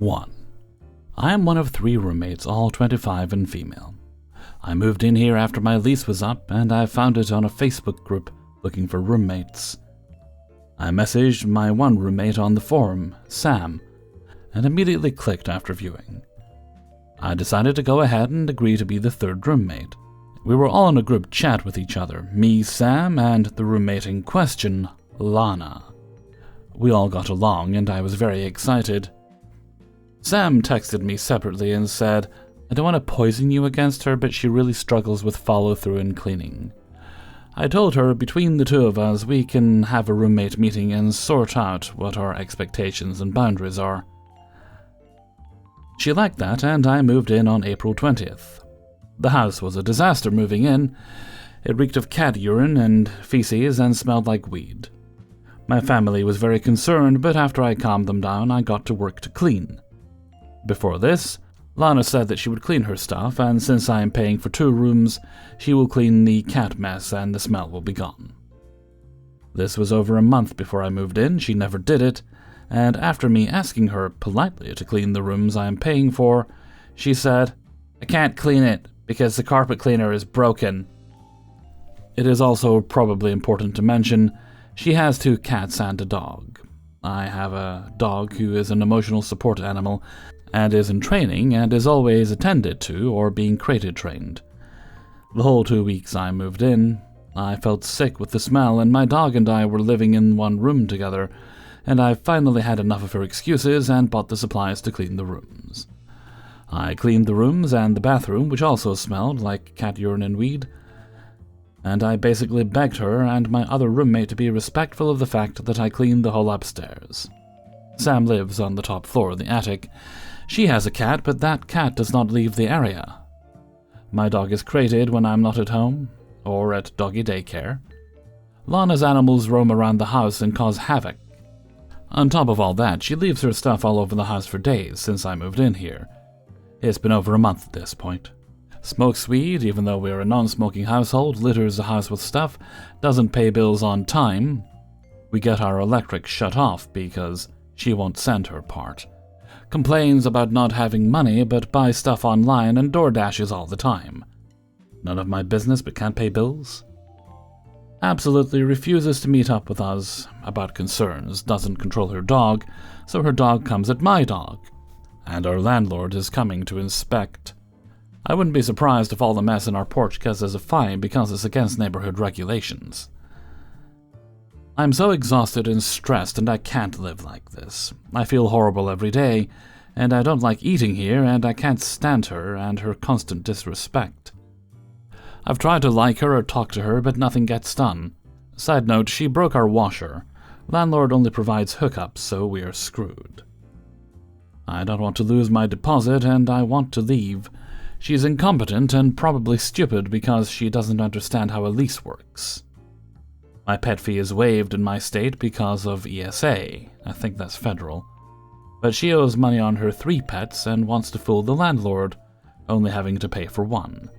1. I am one of 3 roommates, all 25 and female. I moved in here after my lease was up, and I found it on a Facebook group looking for roommates. I messaged my one roommate on the forum, Sam, and immediately clicked after viewing. I decided to go ahead and agree to be the 3rd roommate. We were all in a group chat with each other, me, Sam, and the roommate in question, Lana. We all got along, and I was very excited. Sam texted me separately and said, "I don't want to poison you against her, but she really struggles with follow-through and cleaning." I told her between the 2 of us we can have a roommate meeting and sort out what our expectations and boundaries are. She liked that, and I moved in on April 20th. The house was a disaster moving in. It reeked of cat urine and feces and smelled like weed. My family was very concerned, but after I calmed them down, I got to work to clean. Before this, Lana said that she would clean her stuff, and since I am paying for 2 rooms, she will clean the cat mess and the smell will be gone. This was over a month before I moved in. She never did it, and after me asking her politely to clean the rooms I am paying for, she said, "I can't clean it because the carpet cleaner is broken." It is also probably important to mention, she has 2 cats and a dog. I have a dog who is an emotional support animal and is in training and is always attended to or being crated trained. The whole 2 weeks I moved in, I felt sick with the smell, and my dog and I were living in one room together, and I finally had enough of her excuses and bought the supplies to clean the rooms. I cleaned the rooms and the bathroom, which also smelled like cat urine and weed, and I basically begged her and my other roommate to be respectful of the fact that I cleaned the whole upstairs. Sam lives on the top floor of the attic. She has a cat, but that cat does not leave the area. My dog is crated when I'm not at home, or at doggy daycare. Lana's animals roam around the house and cause havoc. On top of all that, she leaves her stuff all over the house for days since I moved in here. It's been over a month at this point. Smokes weed, even though we're a non-smoking household, litters the house with stuff, doesn't pay bills on time. We get our electric shut off because she won't send her part. Complains about not having money, but buys stuff online and DoorDashes all the time. None of my business, but can't pay bills. Absolutely refuses to meet up with us about concerns, doesn't control her dog, so her dog comes at my dog. And our landlord is coming to inspect. I wouldn't be surprised if all the mess in our porch gets us a fine because it's against neighborhood regulations. I'm so exhausted and stressed, and I can't live like this. I feel horrible every day, and I don't like eating here, and I can't stand her and her constant disrespect. I've tried to like her or talk to her, but nothing gets done. Side note, she broke our washer. Landlord only provides hookups, so we are screwed. I don't want to lose my deposit, and I want to leave. She's incompetent and probably stupid because she doesn't understand how a lease works. My pet fee is waived in my state because of ESA. I think that's federal. But she owes money on her 3 pets and wants to fool the landlord, only having to pay for 1.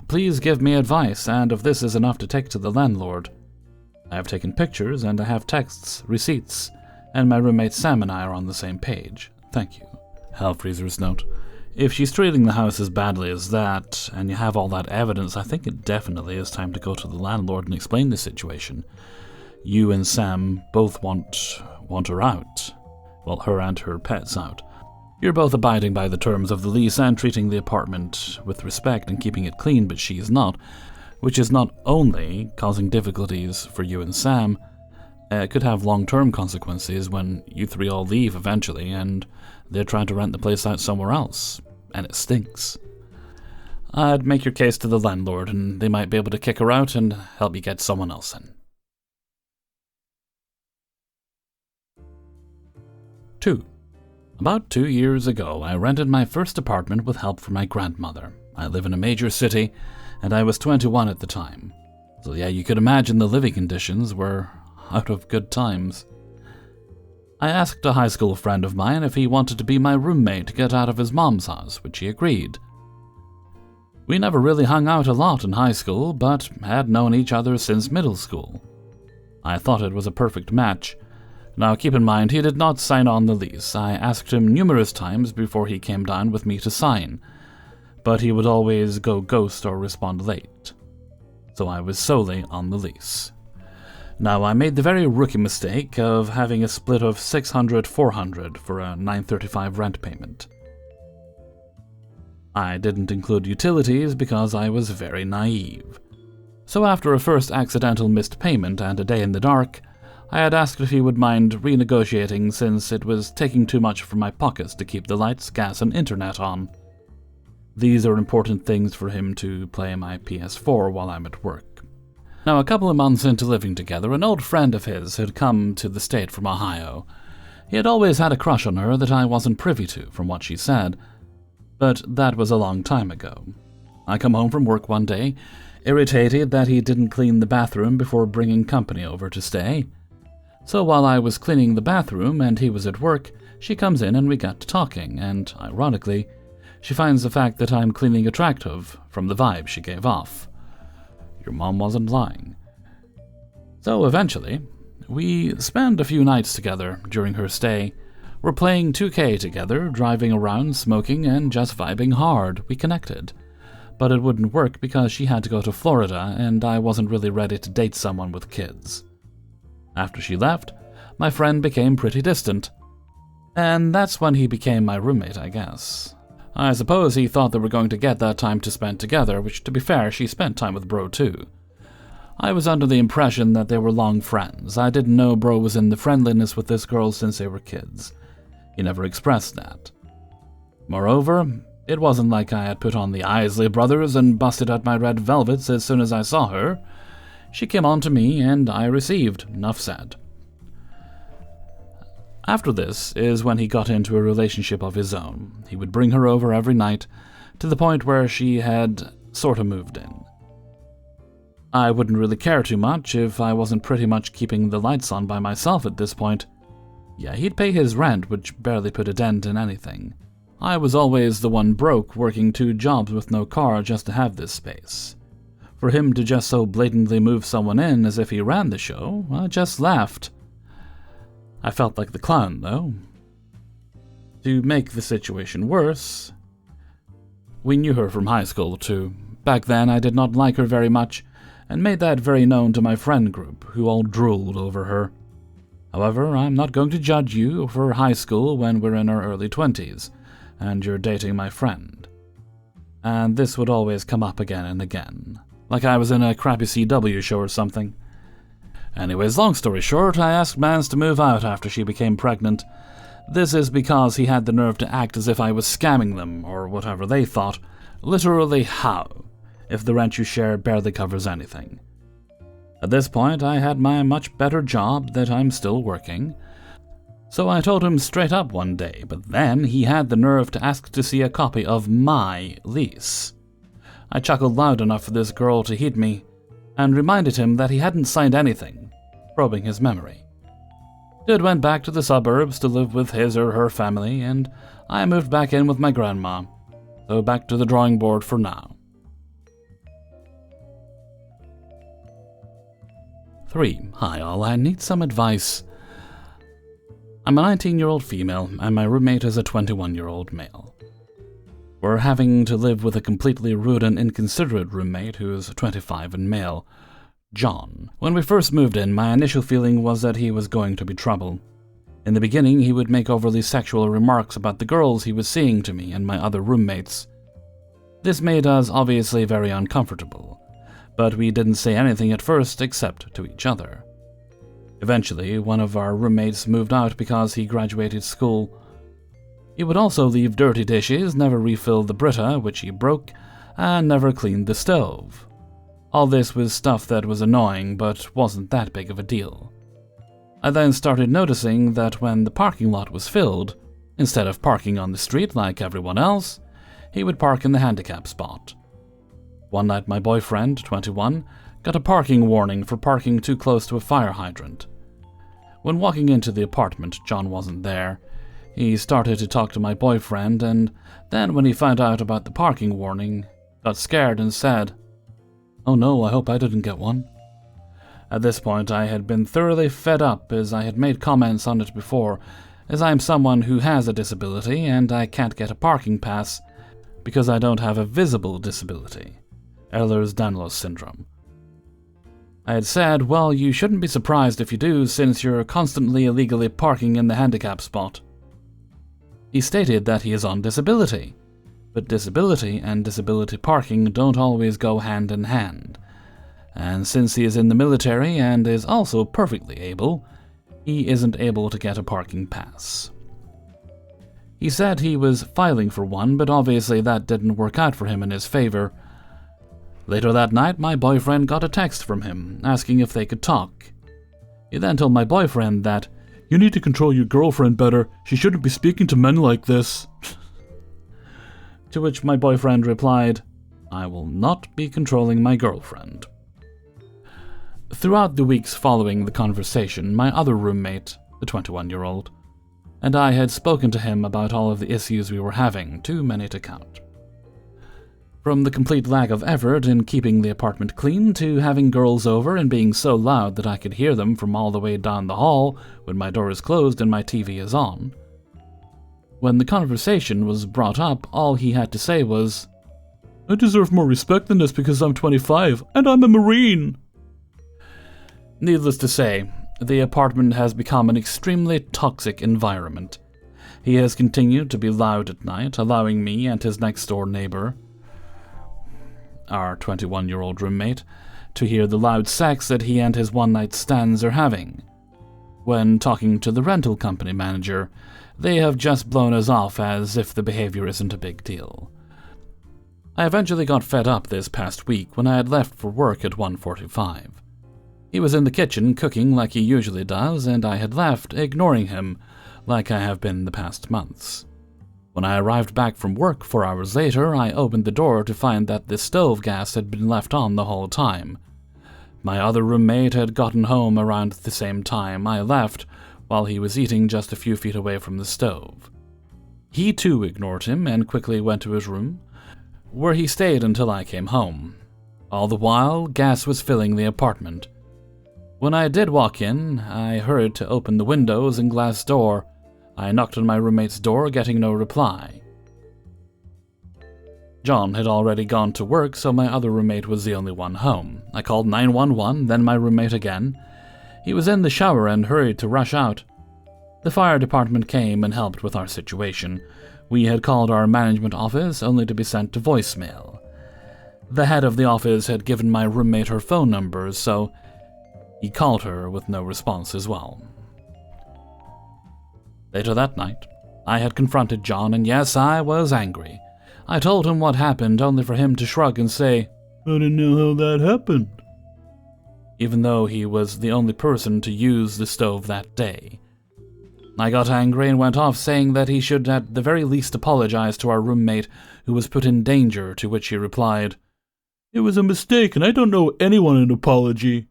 Please give me advice, and if this is enough to take to the landlord. I have taken pictures, and I have texts, receipts, and my roommate Sam and I are on the same page. Thank you. Hellfreezer's note. If she's treating the house as badly as that, and you have all that evidence, I think it definitely is time to go to the landlord and explain the situation. You and Sam both want her out. Well, her and her pets out. You're both abiding by the terms of the lease and treating the apartment with respect and keeping it clean, but she is not, which is not only causing difficulties for you and Sam, it could have long-term consequences when you 3 all leave eventually and they're trying to rent the place out somewhere else, and it stinks. I'd make your case to the landlord, and they might be able to kick her out and help you get someone else in. 2. About 2 years ago, I rented my first apartment with help from my grandmother. I live in a major city, and I was 21 at the time. So yeah, you could imagine the living conditions were out of good times. I asked a high school friend of mine if he wanted to be my roommate to get out of his mom's house, which he agreed. We never really hung out a lot in high school, but had known each other since middle school. I thought it was a perfect match. Now keep in mind, he did not sign on the lease. I asked him numerous times before he came down with me to sign, but he would always go ghost or respond late. So I was solely on the lease. Now, I made the very rookie mistake of having a split of $600-400 for a $935 rent payment. I didn't include utilities because I was very naive. So after a first accidental missed payment and a day in the dark, I had asked if he would mind renegotiating since it was taking too much from my pockets to keep the lights, gas, and internet on. These are important things for him to play my PS4 while I'm at work. Now, a couple of months into living together, an old friend of his had come to the state from Ohio. He had always had a crush on her that I wasn't privy to, from what she said, but that was a long time ago. I come home from work one day, irritated that he didn't clean the bathroom before bringing company over to stay. So while I was cleaning the bathroom and he was at work, she comes in and we got to talking, and, ironically, she finds the fact that I'm cleaning attractive from the vibe she gave off. Your mom wasn't lying. So eventually, we spent a few nights together during her stay. We're playing 2K together, driving around, smoking, and just vibing hard. We connected. But it wouldn't work because she had to go to Florida, and I wasn't really ready to date someone with kids. After she left, my friend became pretty distant. And that's when he became my roommate, I guess. I suppose he thought they were going to get that time to spend together, which, to be fair, she spent time with Bro too. I was under the impression that they were long friends. I didn't know Bro was in the friendliness with this girl since they were kids. He never expressed that. Moreover, it wasn't like I had put on the Isley Brothers and busted out my red velvets as soon as I saw her. She came on to me, and I received. Enough said. After this is when he got into a relationship of his own. He would bring her over every night, to the point where she had sort of moved in. I wouldn't really care too much if I wasn't pretty much keeping the lights on by myself at this point. Yeah, he'd pay his rent, which barely put a dent in anything. I was always the one broke, working 2 jobs with no car just to have this space. For him to just so blatantly move someone in as if he ran the show, I just laughed. I felt like the clown, though. To make the situation worse, we knew her from high school, too. Back then, I did not like her very much, and made that very known to my friend group, who all drooled over her. However, I'm not going to judge you for high school when we're in our early 20s, and you're dating my friend. And this would always come up again and again, like I was in a crappy CW show or something. Anyways, long story short, I asked Mans to move out after she became pregnant. This is because he had the nerve to act as if I was scamming them, or whatever they thought. Literally how, if the rent you share barely covers anything. At this point, I had my much better job that I'm still working, so I told him straight up one day, but then he had the nerve to ask to see a copy of my lease. I chuckled loud enough for this girl to heed me, and reminded him that he hadn't signed anything, probing his memory. Dude went back to the suburbs to live with his or her family, and I moved back in with my grandma, so back to the drawing board for now. 3. Hi all, I need some advice. I'm a 19-year-old female, and my roommate is a 21-year-old male. We're having to live with a completely rude and inconsiderate roommate who is 25 and male, John. When we first moved in, my initial feeling was that he was going to be trouble. In the beginning, he would make overly sexual remarks about the girls he was seeing to me and my other roommates. This made us obviously very uncomfortable, but we didn't say anything at first except to each other. Eventually, one of our roommates moved out because he graduated school. He would also leave dirty dishes, never refill the Brita, which he broke, and never cleaned the stove. All this was stuff that was annoying, but wasn't that big of a deal. I then started noticing that when the parking lot was filled, instead of parking on the street like everyone else, he would park in the handicap spot. One night my boyfriend, 21, got a parking warning for parking too close to a fire hydrant. When walking into the apartment, John wasn't there. He started to talk to my boyfriend, and then when he found out about the parking warning, got scared and said, "Oh no, I hope I didn't get one." At this point, I had been thoroughly fed up, as I had made comments on it before, as I am someone who has a disability and I can't get a parking pass because I don't have a visible disability, Ehlers-Danlos syndrome. I had said, well, you shouldn't be surprised if you do, since you're constantly illegally parking in the handicap spot. He stated that he is on disability, but disability and disability parking don't always go hand in hand. And since he is in the military and is also perfectly able, he isn't able to get a parking pass. He said he was filing for one, but obviously that didn't work out for him in his favor. Later that night, my boyfriend got a text from him, asking if they could talk. He then told my boyfriend that, "You need to control your girlfriend better, she shouldn't be speaking to men like this." To which my boyfriend replied, "I will not be controlling my girlfriend." Throughout the weeks following the conversation, my other roommate, the 21-year-old, and I had spoken to him about all of the issues we were having, too many to count. From the complete lack of effort in keeping the apartment clean to having girls over and being so loud that I could hear them from all the way down the hall when my door is closed and my TV is on. When the conversation was brought up, all he had to say was, "I deserve more respect than this because I'm 25 and I'm a Marine." Needless to say, the apartment has become an extremely toxic environment. He has continued to be loud at night, allowing me and his next-door neighbor, our 21-year-old roommate, to hear the loud sex that he and his one-night stands are having. When talking to the rental company manager, they have just blown us off as if the behavior isn't a big deal. I eventually got fed up this past week when I had left for work at 1:45. He was in the kitchen cooking like he usually does, and I had left, ignoring him, like I have been the past months. When I arrived back from work 4 hours later, I opened the door to find that the stove gas had been left on the whole time. My other roommate had gotten home around the same time I left, while he was eating just a few feet away from the stove. He too ignored him and quickly went to his room, where he stayed until I came home. All the while, gas was filling the apartment. When I did walk in, I hurried to open the windows and glass door. I knocked on my roommate's door, getting no reply. John had already gone to work, so my other roommate was the only one home. I called 911, then my roommate again. He was in the shower and hurried to rush out. The fire department came and helped with our situation. We had called our management office only to be sent to voicemail. The head of the office had given my roommate her phone number, so he called her with no response as well. Later that night, I had confronted John, and yes, I was angry. I told him what happened, only for him to shrug and say, "I didn't know how that happened," even though he was the only person to use the stove that day. I got angry and went off, saying that he should at the very least apologize to our roommate who was put in danger, to which he replied, "It was a mistake and I don't owe anyone an apology."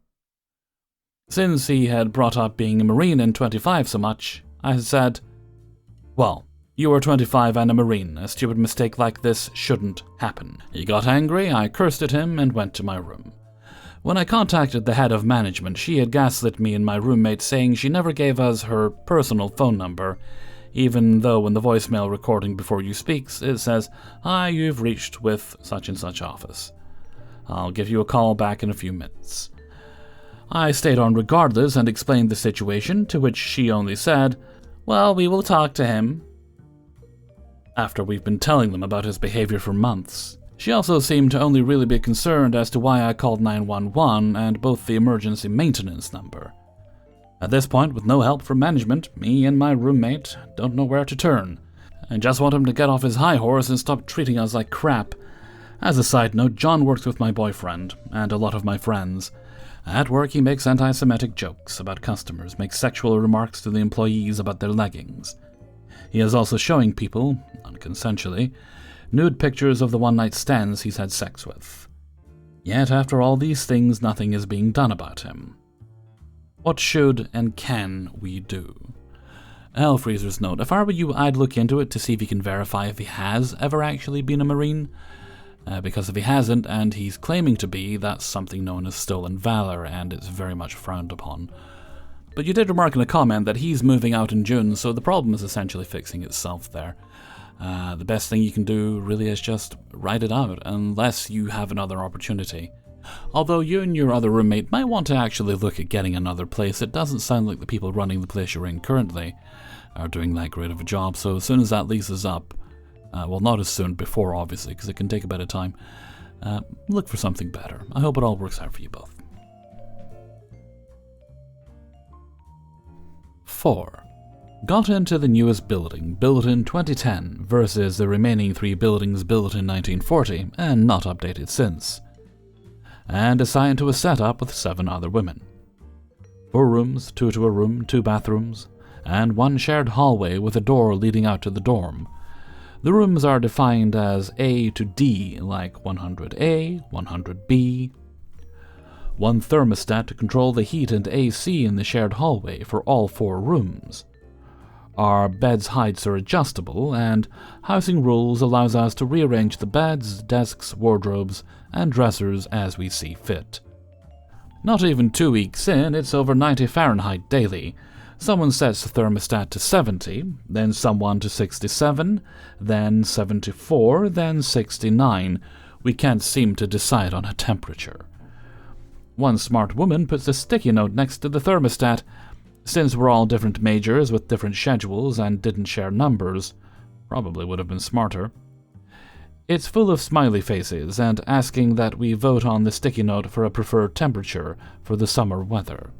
Since he had brought up being a Marine and 25 so much, I said, "Well, you are 25 and a Marine. A stupid mistake like this shouldn't happen." He got angry, I cursed at him, and went to my room. When I contacted the head of management, she had gaslit me and my roommate, saying she never gave us her personal phone number, even though in the voicemail recording before you speaks, it says, "Hi, you've reached with such and such office. I'll give you a call back in a few minutes." I stayed on regardless and explained the situation, to which she only said, "Well, we will talk to him," after we've been telling them about his behavior for months. She also seemed to only really be concerned as to why I called 911 and both the emergency maintenance number. At this point, with no help from management, me and my roommate don't know where to turn. I just want him to get off his high horse and stop treating us like crap. As a side note, John works with my boyfriend and a lot of my friends. At work, he makes anti-Semitic jokes about customers, makes sexual remarks to the employees about their leggings. He is also showing people, unconsensually, nude pictures of the one-night stands he's had sex with. Yet, after all these things, nothing is being done about him. What should and can we do? Hellfreezer's note: if I were you, I'd look into it to see if you can verify if he has ever actually been a Marine. Because if he hasn't, and he's claiming to be, that's something known as stolen valor, and it's very much frowned upon. But you did remark in a comment that he's moving out in June, so the problem is essentially fixing itself there. The best thing you can do really is just ride it out, unless you have another opportunity. Although you and your other roommate might want to actually look at getting another place, it doesn't sound like the people running the place you're in currently are doing that great of a job, so as soon as that lease is up, well, not as soon, before obviously, because it can take a bit of time, look for something better. I hope it all works out for you both. 4. Got into the newest building, built in 2010, versus the remaining 3 buildings built in 1940, and not updated since. And assigned to a setup with 7 other women. 4 rooms, 2 to a room, 2 bathrooms, and 1 shared hallway with a door leading out to the dorm. The rooms are defined as A to D, like 100A, 100B. 1 thermostat to control the heat and AC in the shared hallway for all 4 rooms. Our beds' heights are adjustable, and housing rules allows us to rearrange the beds, desks, wardrobes, and dressers as we see fit. Not even 2 weeks in, it's over 90 Fahrenheit daily. Someone sets the thermostat to 70, then someone to 67, then 74, then 69. We can't seem to decide on a temperature. 1 smart woman puts a sticky note next to the thermostat. Since we're all different majors with different schedules and didn't share numbers, probably would have been smarter. It's full of smiley faces and asking that we vote on the sticky note for a preferred temperature for the summer weather.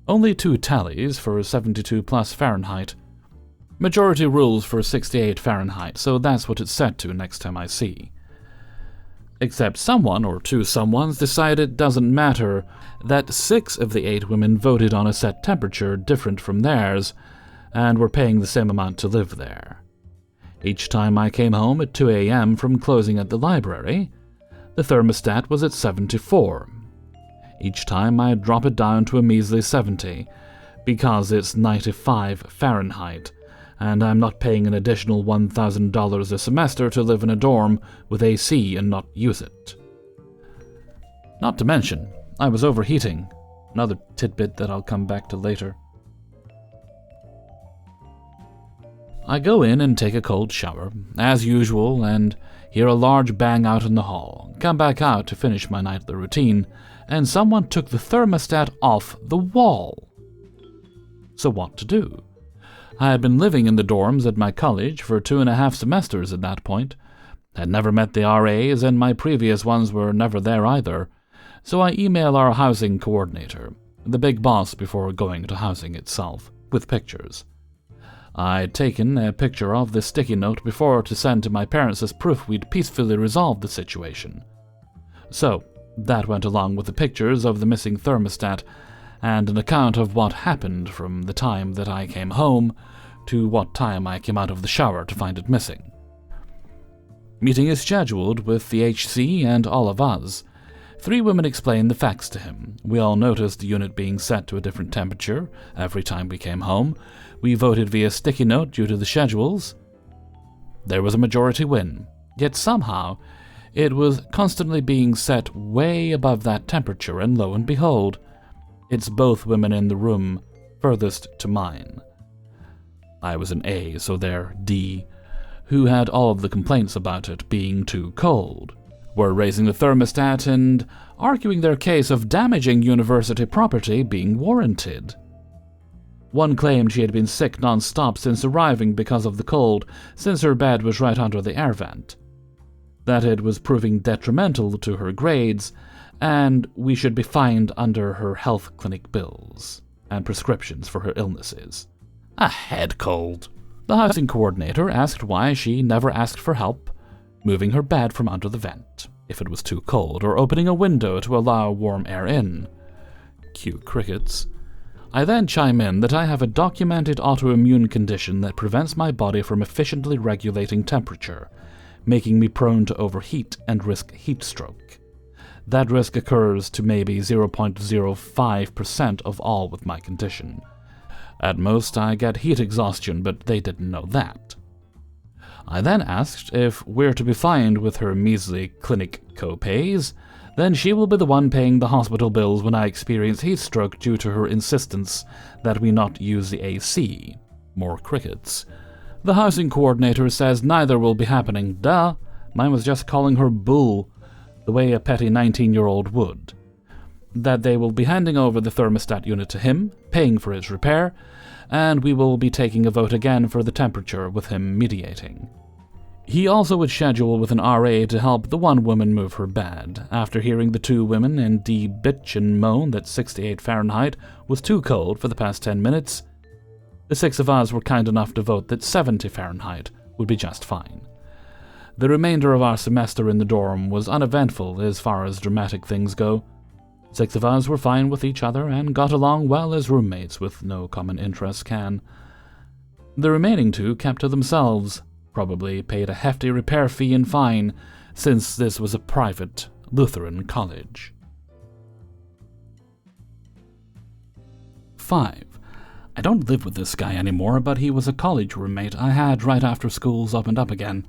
Only 2 tallies for 72 plus Fahrenheit. Majority rules for 68 Fahrenheit, so that's what it's set to next time I see. Except someone or 2 someones decided it doesn't matter, that 6 of the 8 women voted on a set temperature different from theirs, and were paying the same amount to live there. Each time I came home at 2 a.m. from closing at the library, the thermostat was at 74. Each time I'd drop it down to a measly 70, because it's 95 Fahrenheit, and I'm not paying an additional $1,000 a semester to live in a dorm with AC and not use it. Not to mention, I was overheating, another tidbit that I'll come back to later. I go in and take a cold shower, as usual, and hear a large bang out in the hall, come back out to finish my nightly routine, and someone took the thermostat off the wall. So what to do? I had been living in the dorms at my college for 2.5 semesters at that point, had never met the RAs, and my previous ones were never there either, so I email our housing coordinator, the big boss before going to housing itself, with pictures. I'd taken a picture of the sticky note before to send to my parents as proof we'd peacefully resolved the situation. So, that went along with the pictures of the missing thermostat, and an account of what happened from the time that I came home to what time I came out of the shower to find it missing. Meeting is scheduled with the HC and all of us. 3 women explained the facts to him. We all noticed the unit being set to a different temperature every time we came home. We voted via sticky note due to the schedules. There was a majority win, yet somehow it was constantly being set way above that temperature, and lo and behold, it's both women in the room furthest to mine. I was an A, so they're D, who had all of the complaints about it being too cold, were raising the thermostat and arguing their case of damaging university property being warranted. One claimed she had been sick non-stop since arriving because of the cold, since her bed was right under the air vent. That it was proving detrimental to her grades, and we should be fined under her health clinic bills and prescriptions for her illnesses. A head cold. The housing coordinator asked why she never asked for help, moving her bed from under the vent if it was too cold, or opening a window to allow warm air in. Cue crickets. I then chime in that I have a documented autoimmune condition that prevents my body from efficiently regulating temperature, making me prone to overheat and risk heat stroke. That risk occurs to maybe 0.05% of all with my condition. At most, I get heat exhaustion, but they didn't know that. I then asked if we're to be fined with her measly clinic co-pays, then she will be the one paying the hospital bills when I experience heat stroke due to her insistence that we not use the AC. More crickets. The housing coordinator says neither will be happening. Duh. Mine was just calling her bull, the way a petty 19-year-old would. That they will be handing over the thermostat unit to him, paying for its repair, and we will be taking a vote again for the temperature with him mediating. He also would schedule with an RA to help the one woman move her bed, after hearing the two women indeed bitch and moan that 68 Fahrenheit was too cold for the past 10 minutes. The 6 of us were kind enough to vote that 70 Fahrenheit would be just fine. The remainder of our semester in the dorm was uneventful as far as dramatic things go. 6 of us were fine with each other and got along well as roommates with no common interests can. The remaining 2 kept to themselves, probably paid a hefty repair fee and fine, since this was a private Lutheran college. 5. I don't live with this guy anymore, but he was a college roommate I had right after schools opened up again.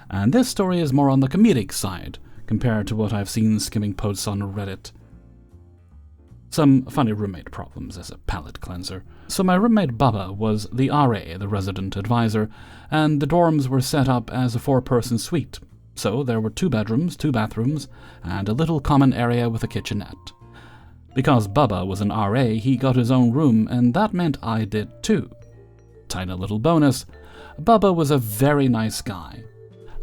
And this story is more on the comedic side, compared to what I've seen skimming posts on Reddit. Some funny roommate problems as a palate cleanser. So my roommate Bubba was the RA, the resident advisor, and the dorms were set up as a 4-person suite. So there were 2 bedrooms, 2 bathrooms, and a little common area with a kitchenette. Because Bubba was an RA, he got his own room, and that meant I did too. Tiny little bonus, Bubba was a very nice guy.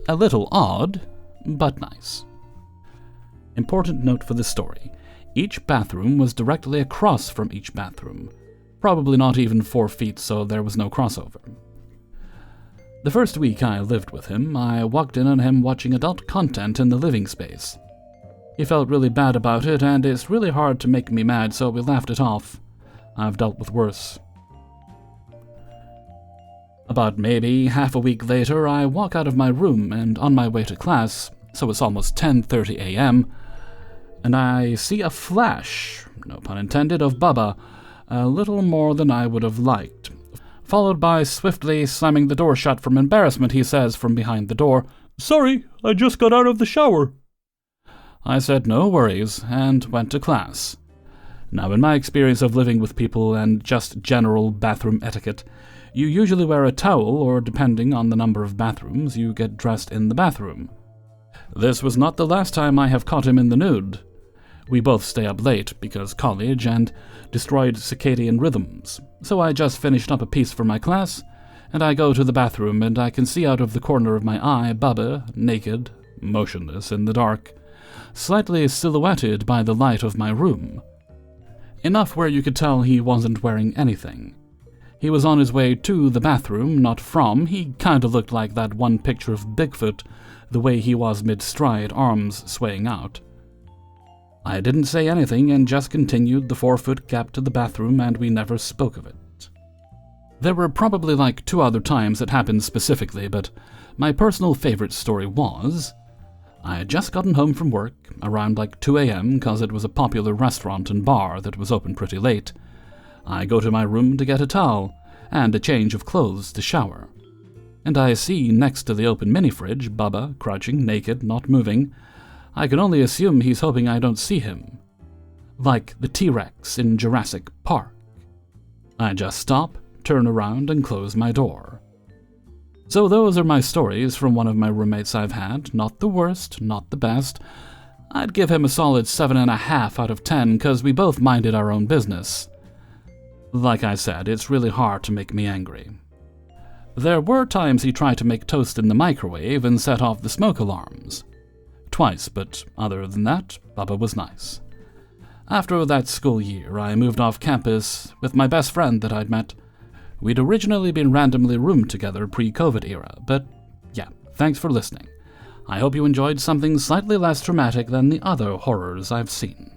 A little odd, but nice. Important note for the story. Each bathroom was directly across from each bathroom. Probably not even 4 feet, so there was no crossover. The first week I lived with him, I walked in on him watching adult content in the living space. He felt really bad about it, and it's really hard to make me mad, so we laughed it off. I've dealt with worse. About maybe half a week later, I walk out of my room and on my way to class, so it's almost 10:30 a.m., and I see a flash, no pun intended, of Bubba, a little more than I would have liked. Followed by swiftly slamming the door shut from embarrassment, he says from behind the door, "Sorry, I just got out of the shower." I said no worries, and went to class. Now, in my experience of living with people and just general bathroom etiquette, you usually wear a towel, or depending on the number of bathrooms, you get dressed in the bathroom. This was not the last time I have caught him in the nude. We both stay up late, because college and destroyed circadian rhythms, so I just finished up a piece for my class, and I go to the bathroom, and I can see out of the corner of my eye Bubba, naked, motionless in the dark, slightly silhouetted by the light of my room. Enough where you could tell he wasn't wearing anything. He was on his way to the bathroom, not from. He kinda looked like that one picture of Bigfoot, the way he was mid-stride, arms swaying out. I didn't say anything and just continued the 4-foot gap to the bathroom, and we never spoke of it. There were probably like 2 other times it happened specifically, but my personal favorite story was, I had just gotten home from work, around like 2 a.m., because it was a popular restaurant and bar that was open pretty late. I go to my room to get a towel, and a change of clothes to shower. And I see, next to the open mini-fridge, Bubba, crouching, naked, not moving. I can only assume he's hoping I don't see him. Like the T-Rex in Jurassic Park. I just stop, turn around, and close my door. So those are my stories from one of my roommates I've had. Not the worst, not the best. I'd give him a solid 7.5 out of 10, because we both minded our own business. Like I said, it's really hard to make me angry. There were times he tried to make toast in the microwave and set off the smoke alarms. Twice, but other than that, Bubba was nice. After that school year, I moved off campus with my best friend that I'd met. We'd originally been randomly roomed together pre-COVID era, but yeah, thanks for listening. I hope you enjoyed something slightly less traumatic than the other horrors I've seen.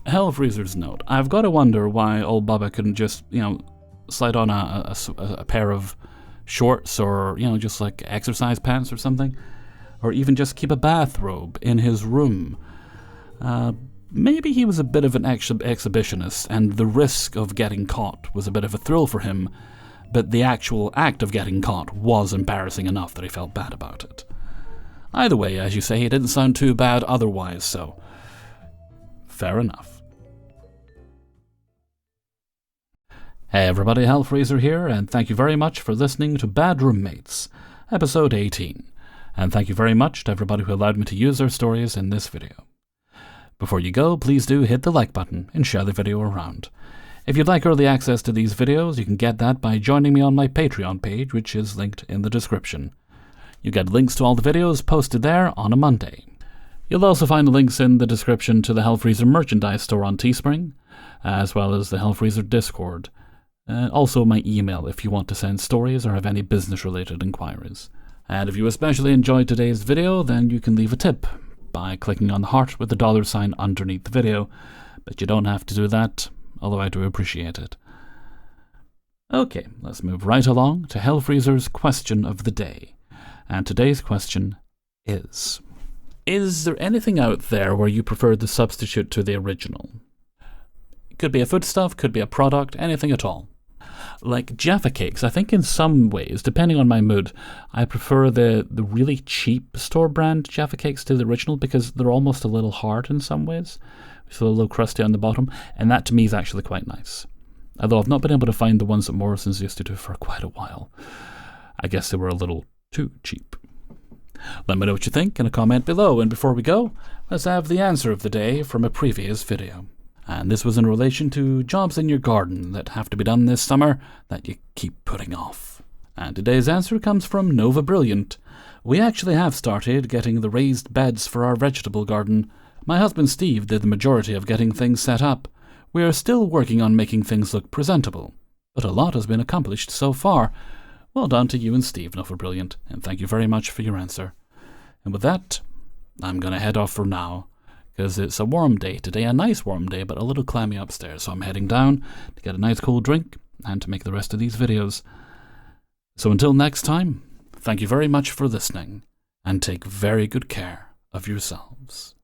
Hellfreezer's note. I've got to wonder why old Bubba couldn't just, slide on a pair of shorts or, just like exercise pants or something. Or even just keep a bathrobe in his room. Maybe he was a bit of an exhibitionist, and the risk of getting caught was a bit of a thrill for him. but the actual act of getting caught was embarrassing enough that he felt bad about it. Either way, as you say, it didn't sound too bad otherwise, so fair enough. Hey everybody, Hellfreezer here, and thank you very much for listening to Bad Roommates, episode 18. And thank you very much to everybody who allowed me to use their stories in this video. Before you go, please do hit the like button and share the video around. If you'd like early access to these videos, you can get that by joining me on my Patreon page, which is linked in the description. You get links to all the videos posted there on a Monday. You'll also find links in the description to the Hellfreezer merchandise store on Teespring, as well as the Hellfreezer Discord. Also my email if you want to send stories or have any business-related inquiries. And if you especially enjoyed today's video, then you can leave a tip by clicking on the heart with the $sign underneath the video, but you don't have to do that, although I do appreciate it. Okay, let's move right along to Hellfreezer's question of the day. And today's question is there anything out there where you prefer the substitute to the original? It could be a foodstuff, could be a product, anything at all. Like Jaffa Cakes, I think in some ways, depending on my mood, I prefer the really cheap store brand Jaffa Cakes to the original because they're almost a little hard in some ways. So a little crusty on the bottom, and that to me is actually quite nice. Although I've not been able to find the ones that Morrison's used to do for quite a while. I guess they were a little too cheap. Let me know what you think in a comment below, and before we go, let's have the answer of the day from a previous video. And this was in relation to jobs in your garden that have to be done this summer that you keep putting off. And today's answer comes from Nova Brilliant. We actually have started getting the raised beds for our vegetable garden. My husband Steve did the majority of getting things set up. We are still working on making things look presentable, but a lot has been accomplished so far. Well done to you and Steve, Nova Brilliant, and thank you very much for your answer. And with that, I'm going to head off for now, because it's a warm day today, a nice warm day, but a little clammy upstairs, so I'm heading down to get a nice cool drink and to make the rest of these videos. So until next time, thank you very much for listening, and take very good care of yourselves.